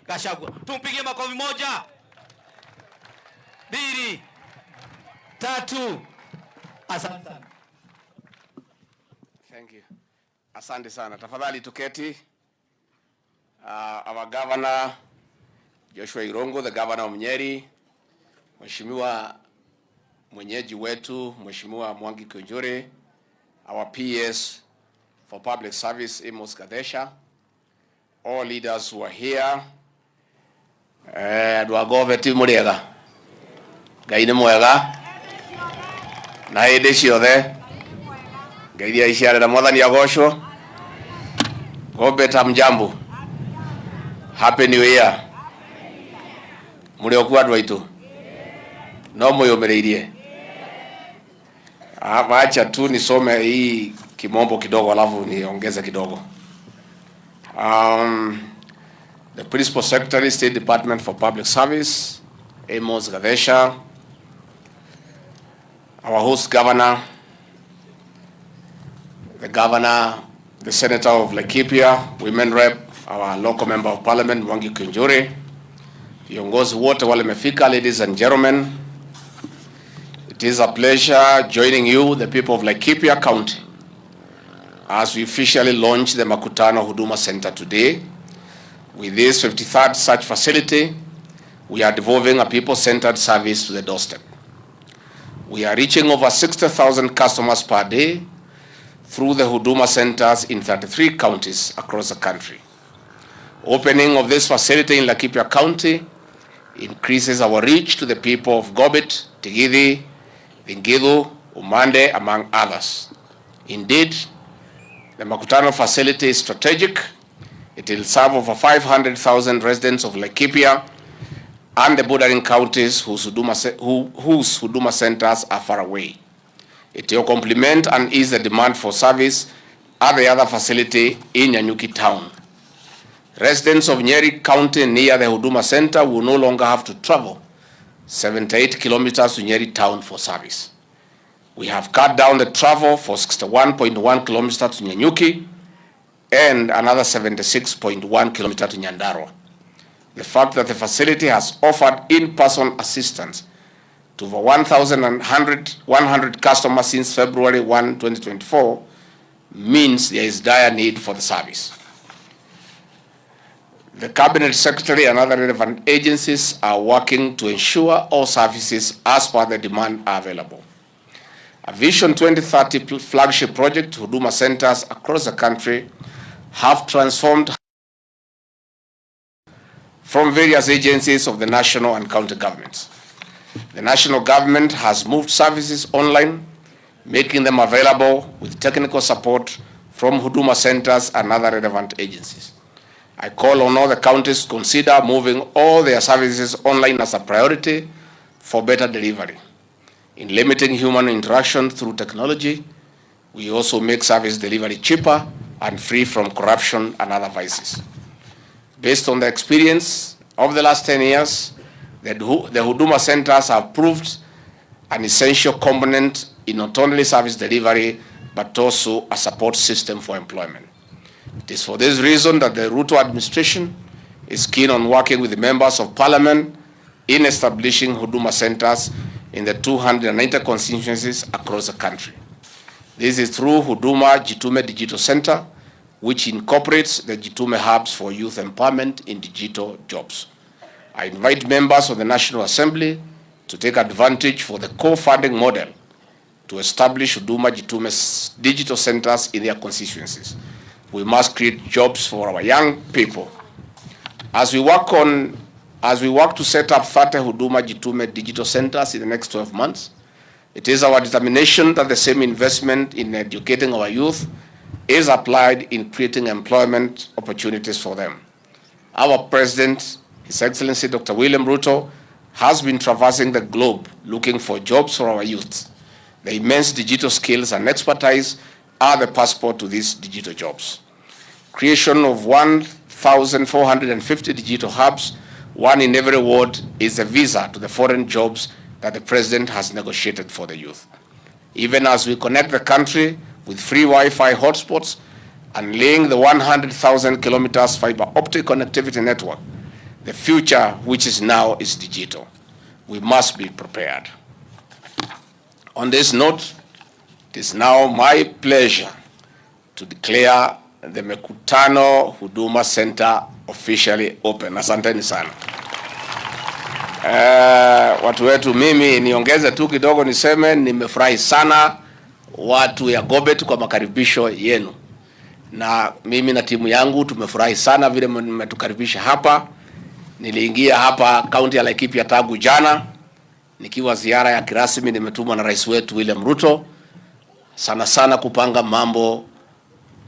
GACHAGUA. Tumpigie makofi moja, mbili, tatu. Asante sana. Thank you. Asante sana. Tafadhali tuketi. Our Governor Joshua Irongo, the Governor of Nyeri, Mheshimiwa mwenyeji wetu Mheshimiwa Mwangi Kiunjuri, our PS for Public Service Amos Gadesha, all leaders who are here. Dwagove timu riega. Ngai ni mwega. Na hĩndĩ ciothe. Ngai iria iciarĩra Mwathani agocwo. Gobe tamjambo. Happy New Year. Muri okuwa andũ aitũ. No mwĩyũmĩrĩirie. Acha tu nisome hii kimombo kidogo alafu niongeze kidogo. The Principal Secretary, State Department for Public Service, Amos Gadesha, our host governor, the governor, the senator of Laikipia, women rep, our local member of parliament, Mwangi Kiunjuri, viongozi wote wale mefika, ladies and gentlemen, it is a pleasure joining you, the people of Laikipia County, as we officially launch the Makutano Huduma Center today. With this 53rd such facility, we are devolving a people-centered service to the doorstep. We are reaching over 60,000 customers per day through the Huduma centers in 33 counties across the country. Opening of this facility in Laikipia County increases our reach to the people of Gobit, Tigidi, Vingidu, Umande, among others. Indeed, the Makutano facility is strategic. It will serve over 500,000 residents of Laikipia and the bordering counties whose Huduma centers are far away. It will complement and ease the demand for service at the other facility in Nyanyuki town. Residents of Nyeri County near the Huduma Center will no longer have to travel 78 kilometers to Nyeri town for service. We have cut down the travel for 61.1 kilometers to Nyanyuki and another 76.1 kilometers to Nyandarua. The fact that the facility has offered in-person assistance to over 100 customers since February 1, 2024 means there is dire need for the service. The Cabinet Secretary and other relevant agencies are working to ensure all services as per the demand are available. A Vision 2030 flagship project, Huduma centers across the country have transformed from various agencies of the national and county governments. The national government has moved services online, making them available with technical support from Huduma centers and other relevant agencies. I call on all the counties to consider moving all their services online as a priority for better delivery. In limiting human interaction through technology, we also make service delivery cheaper and free from corruption and other vices. Based on the experience of the last 10 years, the Huduma centers have proved an essential component in not only service delivery, but also a support system for employment. It is for this reason that the Ruto administration is keen on working with the members of parliament in establishing Huduma centers in the 290 constituencies across the country. This is through Huduma Jitume Digital Center, which incorporates the Jitume hubs for youth empowerment in digital jobs. I invite members of the National Assembly to take advantage for the co-funding model to establish Huduma Jitume digital centers in their constituencies. We must create jobs for our young people. As we work to set up 30 Huduma Jitume digital centers in the next 12 months, it is our determination that the same investment in educating our youth is applied in creating employment opportunities for them. Our President, His Excellency Dr. William Ruto, has been traversing the globe looking for jobs for our youth. The immense digital skills and expertise are the passport to these digital jobs. Creation of 1,450 digital hubs, one in every ward, is a visa to the foreign jobs that the President has negotiated for the youth. Even as we connect the country with free Wi-Fi hotspots and laying the 100,000 kilometers fiber optic connectivity network, The future which is now is digital. We must be prepared. On this note, it is now my pleasure to declare the Mekutano Huduma Center officially open. Asanteni sana. Watu wetu, mimi niongeze tu kidogo niseme nimefurahi sana watu ya Gobet kwa makaribisho yenu. Na mimi na timu yangu tumefurahi sana vile mmetukaribisha hapa. Niliingia hapa kaunti ya Laikipia tangu jana nikiwa ziara ya kirasmi nimetumwa na rais wetu William Ruto sana kupanga mambo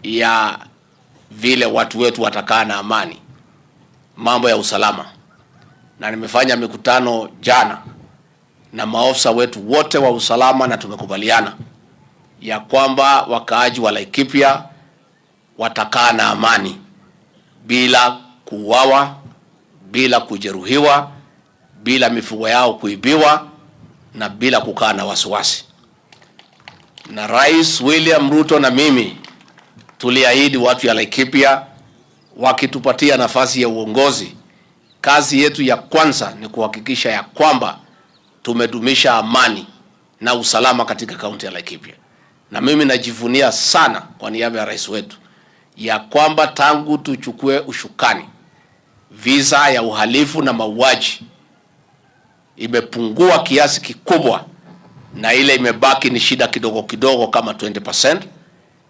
ya vile watu wetu watakaa na amani, mambo ya usalama. Na nimefanya mikutano jana na maofisa wetu wote wa usalama na tumekubaliana ya kwamba wakaaji wa Laikipia watakaa na amani bila kuuawa, bila kujeruhiwa, bila mifugo yao kuibiwa na bila kukaa na wasiwasi. Na Rais William Ruto na mimi tuliahidi watu ya Laikipia wakitupatia nafasi ya uongozi, kazi yetu ya kwanza ni kuhakikisha ya kwamba tumedumisha amani na usalama katika kaunti ya Laikipia. Na mimi najivunia sana kwa niaba ya rais wetu ya kwamba tangu tuchukue ushukani, visa ya uhalifu na mauaji imepungua kiasi kikubwa, na ile imebaki ni shida kidogo kidogo kama 20%.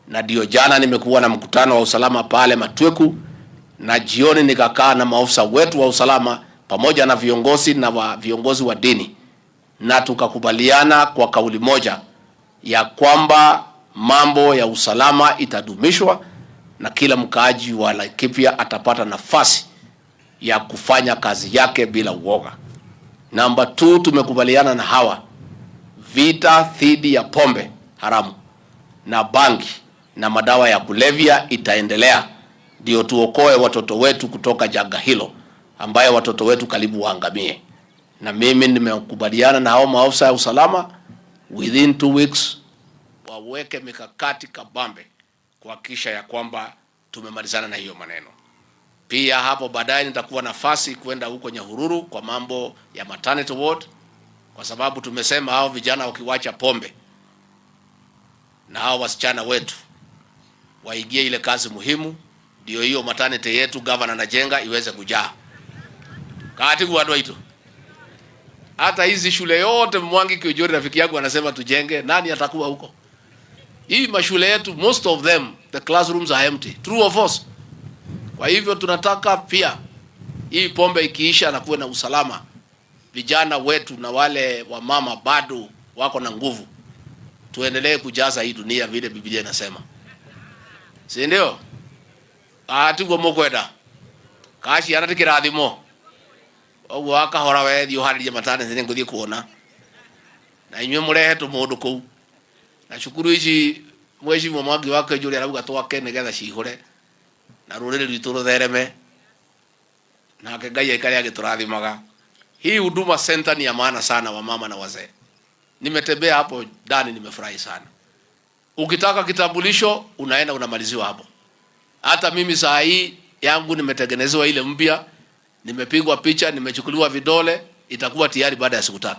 Na ndio jana nimekuwa na mkutano wa usalama pale Matweku, na jioni nikakaa na maofisa wetu wa usalama pamoja na viongozi wa dini, na tukakubaliana kwa kauli moja ya kwamba mambo ya usalama itadumishwa na kila mkaaji wa Laikipia atapata nafasi ya kufanya kazi yake bila uoga. Namba 2, tumekubaliana na hawa vita dhidi ya pombe haramu na bangi na madawa ya kulevya itaendelea, ndio tuokoe watoto wetu kutoka janga hilo ambayo watoto wetu karibu waangamie. Na mimi nimekubaliana na hao maofisa ya usalama within 2 weeks waweke mikakati kabambe kuhakikisha ya kwamba tumemalizana na hiyo maneno. Pia hapo baadaye nitakuwa nafasi kwenda huko Nyahururu kwa mambo ya maternity ward, kwa sababu tumesema hao vijana wakiwacha pombe na hao wasichana wetu waingie ile kazi muhimu, ndio hiyo maternity yetu governor anajenga iweze kujaa. Kati kwa watu hata hizi shule yote Mwangi Kiojori rafiki yangu anasema tujenge, nani atakuwa huko? Hii mashule yetu most of them the classrooms are empty. True or false? Kwa hivyo tunataka pia hii pombe ikiisha na kuwe na usalama, vijana wetu na wale wa mama bado wako na nguvu, tuendelee kujaza hii dunia vile Biblia inasema. Si ndio? Atugo mokwenda. Kashi anatikirathimo. Ogwo akahora we thio harije matane nene nguthie kuona. Na inywe murehe tumundu kuu. Na shukuru ici Mheshimiwa Mwangi wake Juri arauga twake nigetha cihure na ruriri rwitu ruthereme na Ngai aikare agiturathimaga. Hii Huduma Center ni ya maana sana wa mama na wazee. Nimetembea hapo ndani nimefurahi sana. Ukitaka kitambulisho unaenda unamaliziwa hapo. Hata mimi saa hii yangu nimetengenezewa ile mpya, nimepigwa picha, nimechukuliwa vidole, itakuwa tayari baada ya siku 3.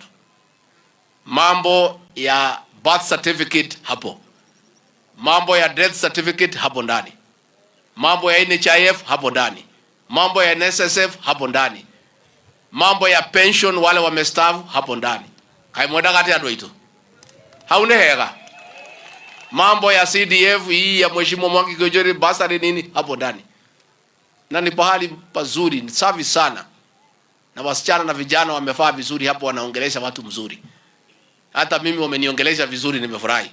Mambo ya birth certificate hapo. Mambo ya death certificate hapo ndani. Mambo ya NHIF hapo ndani. Mambo ya NSSF hapo ndani. Mambo ya pension wale wamestaafu hapo ndani. Kaimwenda kati ya doito. Haune hega. Mambo ya CDF hii ya Mheshimiwa Mwangi Kiojori basari nini hapo ndani. Na ni pahali pazuri, ni safi sana. Na wasichana na vijana wamefaa vizuri hapo, wanaongelesha watu mzuri. Hata mimi wameniongelesha vizuri, nimefurahi.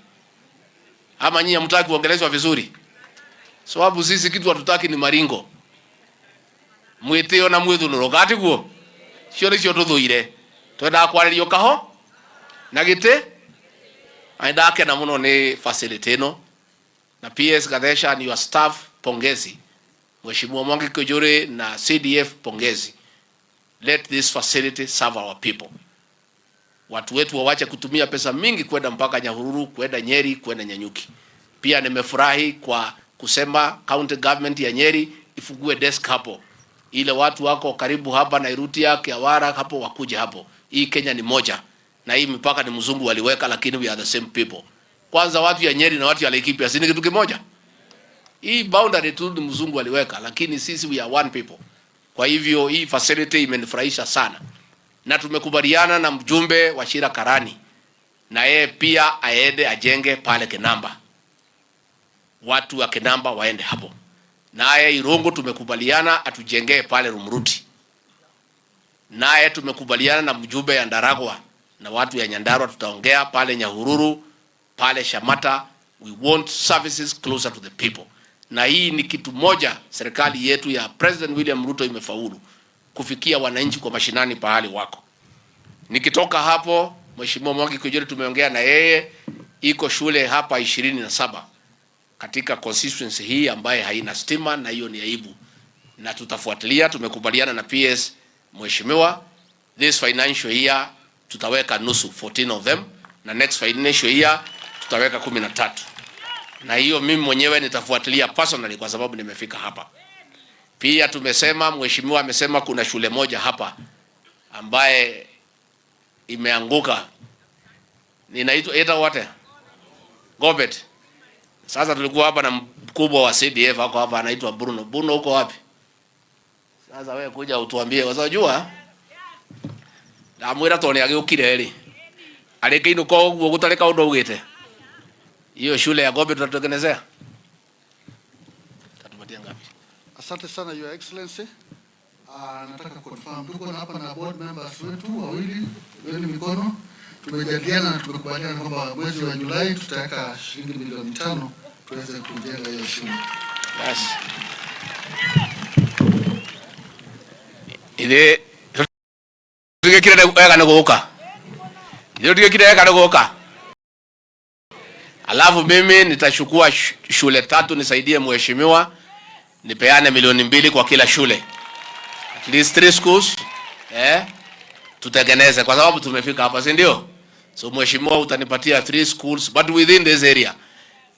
Ama nyinyi hamtaki kuongeleshwa vizuri? Sababu sisi kitu hatutaki ni maringo. Mwiteo na mwithunuro gati guo. Cio ni cio tuthuire. Twenda kwaririo kaho na gite. Aidake na muno ni facility no. Na PS Gadesha and your staff pongezi. Mheshimiwa Mwangi Kiojori na CDF pongezi. Let this facility serve our people. Watu wetu wawache kutumia pesa mingi kwenda mpaka Nyahururu, kwenda Nyeri, kwenda Nyanyuki. Pia nimefurahi kwa kusema county government ya Nyeri ifungue desk hapo ile watu wako karibu hapa Nairobi, Kiawara hapo wakuje hapo. Hii Kenya ni moja na hii mipaka ni mzungu waliweka, lakini we are the same people. Kwanza watu ya Nyeri na watu ya Laikipia si ni kitu kimoja? Hii boundary tu ni mzungu waliweka, lakini sisi we are one people. Kwa hivyo hii facility imenifurahisha sana. Na tumekubaliana na mjumbe wa Shira Karani na yeye pia aende ajenge pale Kinamba. Watu wa Kinamba waende hapo. Naye Irongo tumekubaliana atujengee pale Rumruti. Naye tumekubaliana na mjumbe ya Ndaragwa na watu ya Nyandarua tutaongea pale Nyahururu, pale Shamata. We want services closer to the people. Na hii ni kitu moja serikali yetu ya President William Ruto imefaulu kufikia wananchi kwa mashinani pahali wako. Nikitoka hapo, Mheshimiwa Mwangi Kijori tumeongea na yeye, iko shule hapa 27 katika constituency hii ambaye haina stima, na hiyo ni aibu. Na tutafuatilia, tumekubaliana na PS Mheshimiwa, this financial year tutaweka nusu 14 of them, na next financial year tutaweka 13. Na hiyo mimi mwenyewe nitafuatilia personally kwa sababu nimefika hapa. Pia tumesema, Mheshimiwa amesema kuna shule moja hapa ambaye imeanguka. Inaitwa wote Gobet. Sasa tulikuwa hapa na mkubwa wa CDF wako hapa anaitwa Bruno. Bruno uko wapi? Sasa wewe kuja utuambie. Unajua? Na mwira tone agiukire eri. Aleke ino kwa uguo gutareka undu ugite. Hiyo shule ya Gobet tutatengenezea. Tatupatia ngapi? Asante sana Your Excellency. Nataka confirm tuko hapa na board members wetu wawili, wenu mikono. Tumejadiliana na tumekubaliana kwamba mwezi wa Julai tutaweka shilingi milioni 5 tuweze kujenga hiyo shule. Yes. Ile tukikira ega na goka. Ile tukikira ega na goka. Alafu mimi nitachukua shule 3 nisaidie mheshimiwa, nipeane milioni 2 kwa kila shule. At least 3 schools tutengeneze kwa sababu tumefika hapa, si ndio? So mheshimiwa utanipatia 3 schools but within this area.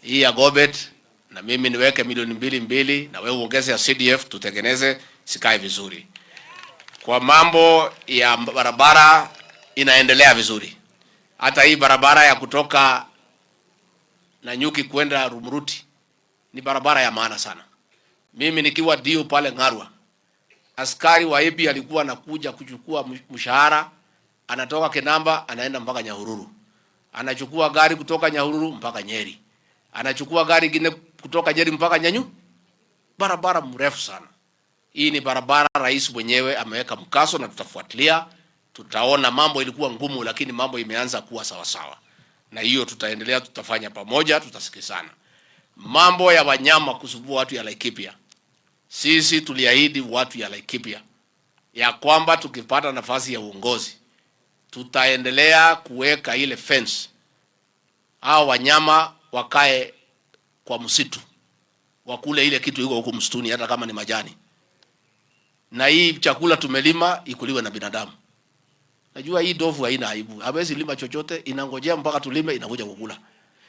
Hii ya Gobet na mimi niweke milioni 2 na wewe uongeze ya CDF tutengeneze sikae vizuri. Kwa mambo ya barabara inaendelea vizuri. Hata hii barabara ya kutoka Nanyuki kwenda Rumruti ni barabara ya maana sana. Mimi nikiwa dio pale Ngarua, askari wa EPI alikuwa anakuja kuchukua mshahara, anatoka Kinamba anaenda mpaka Nyahururu. Anachukua gari kutoka Nyahururu mpaka Nyeri. Anachukua gari gine kutoka Nyeri mpaka Nyanyu. Barabara mrefu sana. Hii ni barabara rais mwenyewe ameweka mkaso na tutafuatilia. Tutaona mambo ilikuwa ngumu lakini mambo imeanza kuwa sawa sawa. Na hiyo tutaendelea, tutafanya pamoja, tutasikizana. Mambo ya wanyama kusumbua watu ya Laikipia. Sisi tuliahidi watu ya Laikipia ya kwamba tukipata nafasi ya uongozi tutaendelea kuweka ile fence. Hao wanyama wakae kwa msitu. Wakule ile kitu iko huko msituni hata kama ni majani. Na hii chakula tumelima ikuliwe na binadamu. Najua hii ndovu haina aibu. Hawezi lima chochote, inangojea mpaka tulime inakuja kukula.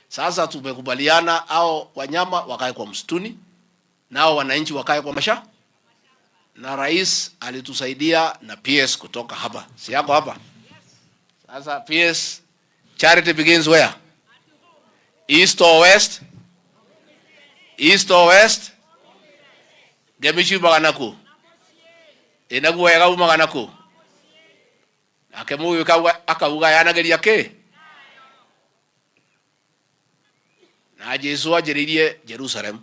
Sasa tumekubaliana hao wanyama wakae kwa msituni, nao wananchi wakae kwa masha. Na rais alitusaidia na PS kutoka hapa. Si yako hapa? Sasa PS, charity begins where? East or west? East or west? Gemishi maganaku. Inagu wega maganaku. Akemu akauga yanageria ke. Na Jesu ajiririe Jerusalem.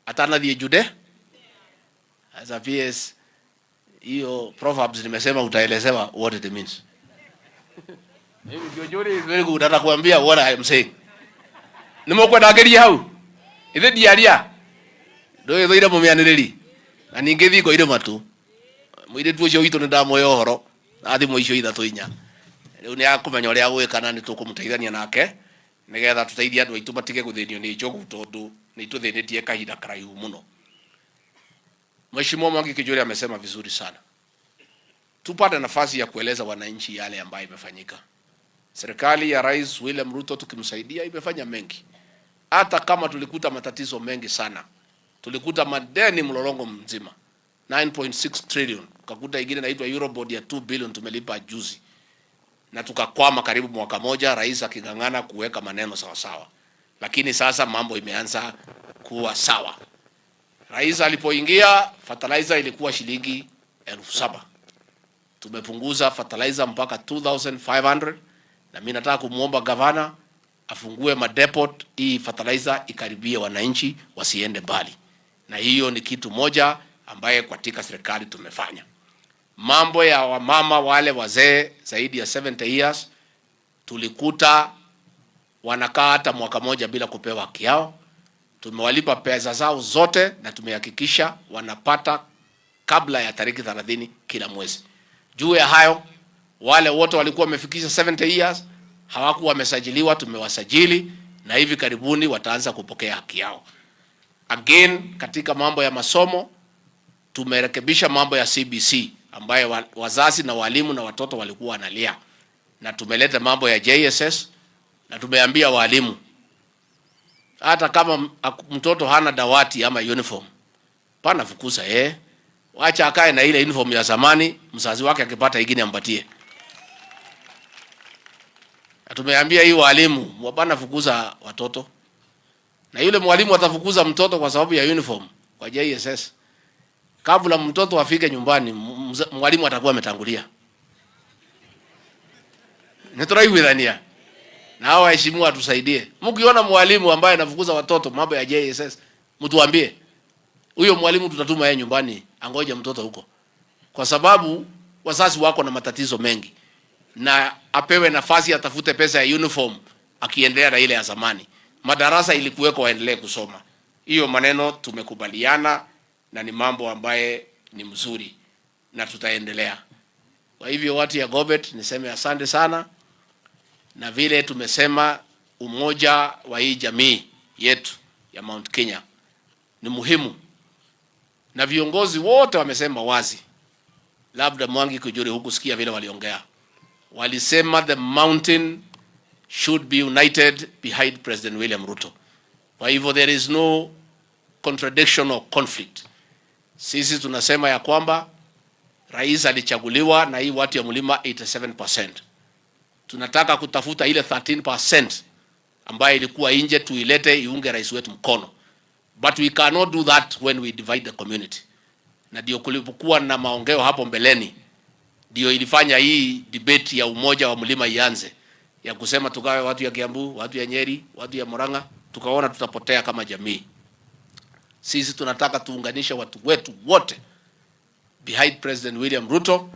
Atanathie Jude. As a PS, hiyo Proverbs nimesema utaelezewa what it means. If you're very good atakwambia what I am saying. Nimokwenda ageria hau. Ithe diaria. Ndoe thoira mumianiriri. Na ningethi ko ire matu. Muire tu cio itu ndamoyo horo. Athimo icio 3 inya. Riu ni akumenya uria gwikana ni tukumuteithania nake. Nigetha tuteithie andu aitu matige guthinio ni njogu tondu ni tuthinitie kahinda karaihu muno. Mheshimiwa Mwangi Kijori amesema vizuri sana. Tupate nafasi ya kueleza wananchi yale ambayo imefanyika. Serikali ya Rais William Ruto tukimsaidia imefanya mengi. Hata kama tulikuta matatizo mengi sana. Tulikuta madeni mlolongo mzima. 9.6 trillion. Kakuta ingine inaitwa Eurobond ya 2 billion tumelipa juzi. Na tukakwama karibu mwaka moja, rais akigangana kuweka maneno sawa sawa. Lakini sasa mambo imeanza kuwa sawa. Rais alipoingia fertilizer ilikuwa shilingi 7,000. Tumepunguza fertilizer mpaka 2,500, na mimi nataka kumuomba gavana afungue madepot hii fertilizer ikaribie wananchi wasiende mbali. Na hiyo ni kitu moja ambaye katika serikali tumefanya. Mambo ya wamama wale wazee zaidi ya 70 years tulikuta wanakaa hata mwaka moja bila kupewa haki yao. Tumewalipa pesa zao zote na tumehakikisha wanapata kabla ya tariki 30 kila mwezi. Juu ya hayo, wale wote walikuwa wamefikisha 70 years hawakuwa wamesajiliwa, tumewasajili na hivi karibuni wataanza kupokea haki yao. Again, katika mambo ya masomo tumerekebisha mambo ya CBC ambayo wazazi na walimu na watoto walikuwa wanalia, na tumeleta mambo ya JSS na tumeambia walimu hata kama mtoto hana dawati ama uniform, pana fukuza wacha akae na ile uniform ya zamani, mzazi wake akipata ingine ampatie. Tumeambia hii walimu wapana fukuza watoto, na yule mwalimu atafukuza mtoto kwa sababu ya uniform kwa JSS. Kabla mtoto afike nyumbani, mwalimu atakuwa ametangulia. Nitoraigwithania na hao waheshimiwa tusaidie. Mkiona mwalimu ambaye anafukuza watoto mambo ya JSS, mtuambie. Huyo mwalimu tutatuma yeye nyumbani angoje mtoto huko. Kwa sababu wazazi wako na matatizo mengi, na apewe nafasi atafute pesa ya uniform akiendelea na ile ya zamani. Madarasa ilikuweko waendelee kusoma. Hiyo maneno tumekubaliana na ni mambo ambaye ni mzuri na tutaendelea. Kwa hivyo watu ya Gobet niseme asante sana, na vile tumesema umoja wa hii jamii yetu ya Mount Kenya ni muhimu, na viongozi wote wamesema wazi. Labda Mwangi Kujuri huku sikia vile waliongea. Walisema the mountain should be united behind President William Ruto. Kwa hivyo there is no contradiction or conflict. Sisi tunasema ya kwamba rais alichaguliwa na hii watu ya mlima 87%. Tunataka kutafuta ile 13% ambayo ilikuwa nje tuilete iunge rais wetu mkono. But we cannot do that when we divide the community. Na ndio kulipokuwa na maongeo hapo mbeleni, ndio ilifanya hii debate ya umoja wa mlima ianze, ya kusema tugawe watu ya Kiambu, watu ya Nyeri, watu ya Murang'a, tukaona tutapotea kama jamii. Sisi tunataka tuunganishe watu wetu wote behind President William Ruto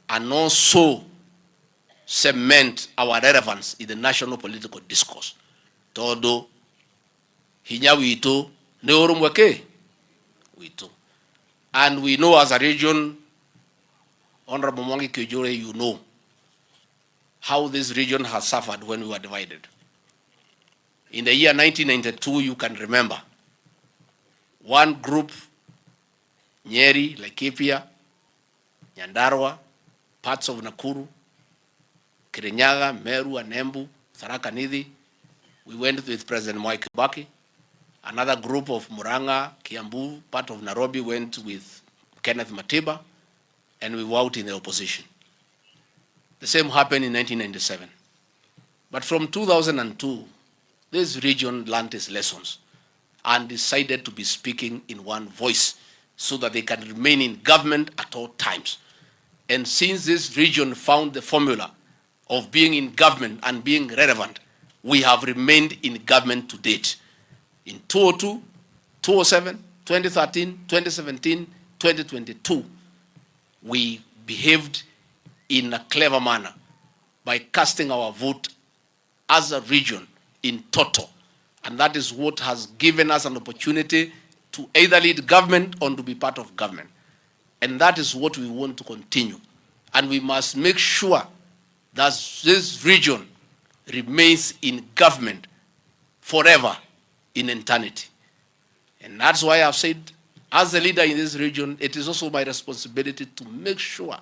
and also cement our relevance in the national political discourse. Todo hinya wito ne orumweke wito. And we know as a region, Honorable Mwangi Kujore, you know how this region has suffered when we were divided. In the year 1992, you can remember, one group, Nyeri, Laikipia, Nyandarua, parts of Nakuru, Kirinyaga, Meru, and Embu, Tharaka Nithi, we went with President Mwai Kibaki. Another group of Murang'a, Kiambu, part of Nairobi went with Kenneth Matiba, and we were out in the opposition. The same happened in 1997. But from 2002, this region learned its lessons and decided to be speaking in one voice so that they can remain in government at all times. And since this region found the formula of being in government and being relevant, we have remained in government to date. In 2002, 2007, 2013, 2017, 2022, we behaved in a clever manner by casting our vote as a region in total. And that is what has given us an opportunity to either lead government or to be part of government. And that is what we want to continue. And we must make sure that this region remains in government forever, in eternity. And that's why I've said, as a leader in this region, it is also my responsibility to make sure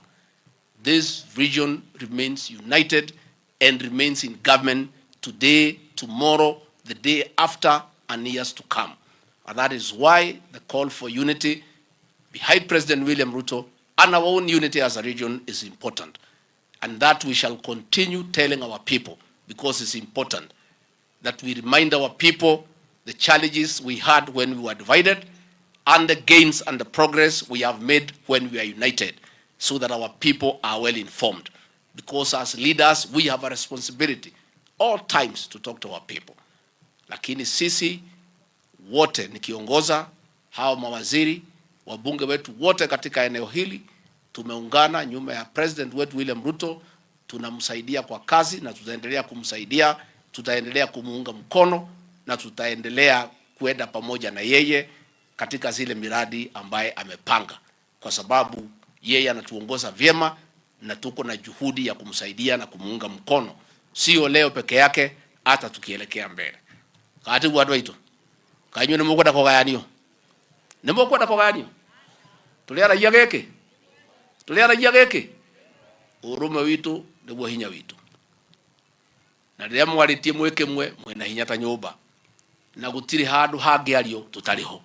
this region remains united and remains in government today, tomorrow, the day after, and years to come. And that is why the call for unity behind President William Ruto and our own unity as a region is important. And that we shall continue telling our people, because it's important that we remind our people the challenges we had when we were divided and the gains and the progress we have made when we are united, so that our people are well informed. Because as leaders, we have a responsibility all times to talk to our people. Lakini sisi wote nikiongoza hao mawaziri, wabunge wetu wote katika eneo hili, tumeungana nyuma ya President wetu William Ruto, tunamsaidia kwa kazi na tutaendelea kumsaidia, tutaendelea kumuunga mkono na tutaendelea kwenda pamoja na yeye katika zile miradi ambaye amepanga, kwa sababu yeye anatuongoza vyema na tuko na juhudi ya kumsaidia na kumuunga mkono, sio leo peke yake, hata tukielekea mbele. Kati watu wetu kanyu ni mukwenda kogayanio, ni mukwenda kogayanio, tuliara yageke, urume witu niguo hinya witu, na ria mwaritie mweke mwena hinya ta nyumba, na gutiri handu hangiario tutariho,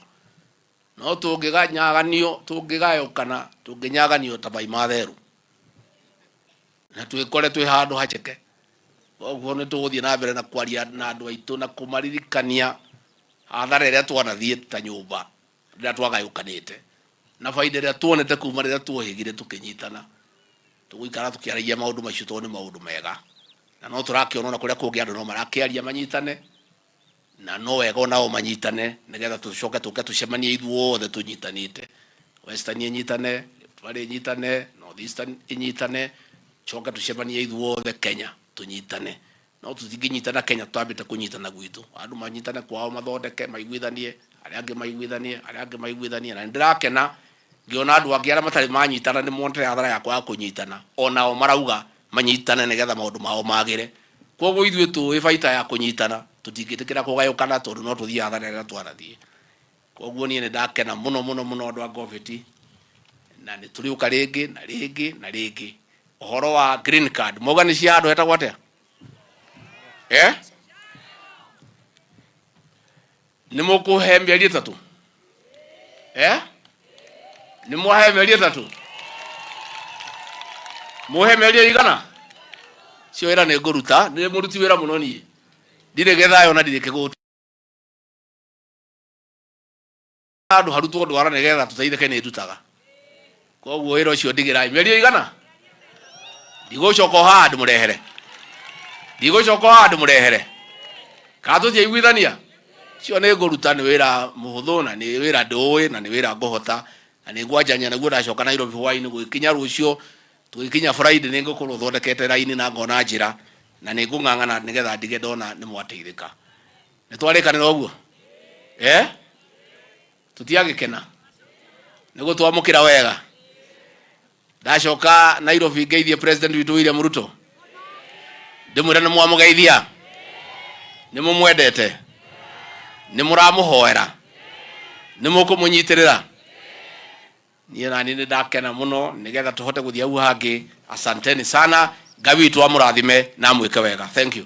no tungiganyaganio tungigayokana tunginyaganio ta bai matheru, na twikore twi handu hacheke. Koguo ni tuguthie na mbere na kwaria na andu aitu na kumaririkania hathara iria twanathie ta nyumba rĩrĩa twagayũkanĩte, na faida iria tuonete kuma rĩrĩa tuohĩgire tukinyitana, tugũikara tukiaragia maũndũ macio tondũ nĩ maũndũ mega, na no tũrakĩona kũrĩa kũngĩ andũ no marakĩaria manyitane, na no wega nao manyitane nĩgetha tũcoke tũke tũcemanie ithuothe tũnyitanĩte, Western inyitane, Valley inyitane, North Eastern inyitane, coke tũcemanie ithuothe Kenya tunyitane. No tũtingĩnyitana Kenya twambĩte kũnyitana gwitũ, andũ manyitane kwao mathondeke, maiguithanie, arĩa angĩ maiguithanie, na ndirakena ngiona andũ angĩ arĩa matarĩ manyitana nĩ monete hathara yakwa ya kũnyitana, onao marauga manyitane nĩgetha maũndũ mao magĩre. Koguo ithuĩ tũĩ baita ya kũnyitana, tũtingĩtĩkĩra kũgayũkana tondũ no tũthiĩ hathara ĩrĩa twanathiĩ. Koguo niĩ nĩ ndakena mũno andũ a Goviti, na nĩ tũrĩũka rĩngĩ. Ũhoro wa green card moga nĩ cia handũ hetagwo atĩa? Nĩ mũkũhe mĩeri 3? Nĩ mwahe mĩeri 3? Mũhe mĩeri igana? Cio wĩra nĩ ngũruta, nĩ mũruti wĩra mũno niĩ, ndirĩ gĩthayo na ndirĩ kĩgũti. Handũ harutwo ndwara nĩgetha tũteithĩke nĩ ndutaga. Koguo wĩra ũcio ndigĩrai mĩeri igana? Ndigũcoka handũ mũrehere, kana tũtiaiguithania? Cio nĩ ngũruta, nĩ wĩra mũhũthũ na nĩ wĩra ndũĩ na nĩ wĩra ngũhota, na nĩ ngwanjania naguo ndacoka Nairobi hwaĩ-inĩ, gũgĩkinya rũcio tũgĩkinya Friday nĩ ngũkorwo thondekete raini na ngona njĩra, na nĩ ngũng'ang'ana nĩgetha ndige ndona nĩ mwateithĩka. Nĩ twarĩkanĩra ũguo? Tũtiagĩkena nĩguo twamũkĩra wega. Ndacoka Nairobi ngeithie President witũ William Ruto, ndĩmwĩre nĩ mwamũgeithia, nĩ mũmwendete, nĩ mũramũhoera, nĩ mũkũmũnyitĩrĩra. Niĩ nani nĩ ndakena mũno nĩgetha tũhote gũthiĩ hau hangĩ. Asanteni sana, Ngai witũ amũrathime na mwĩke wega. Thank you.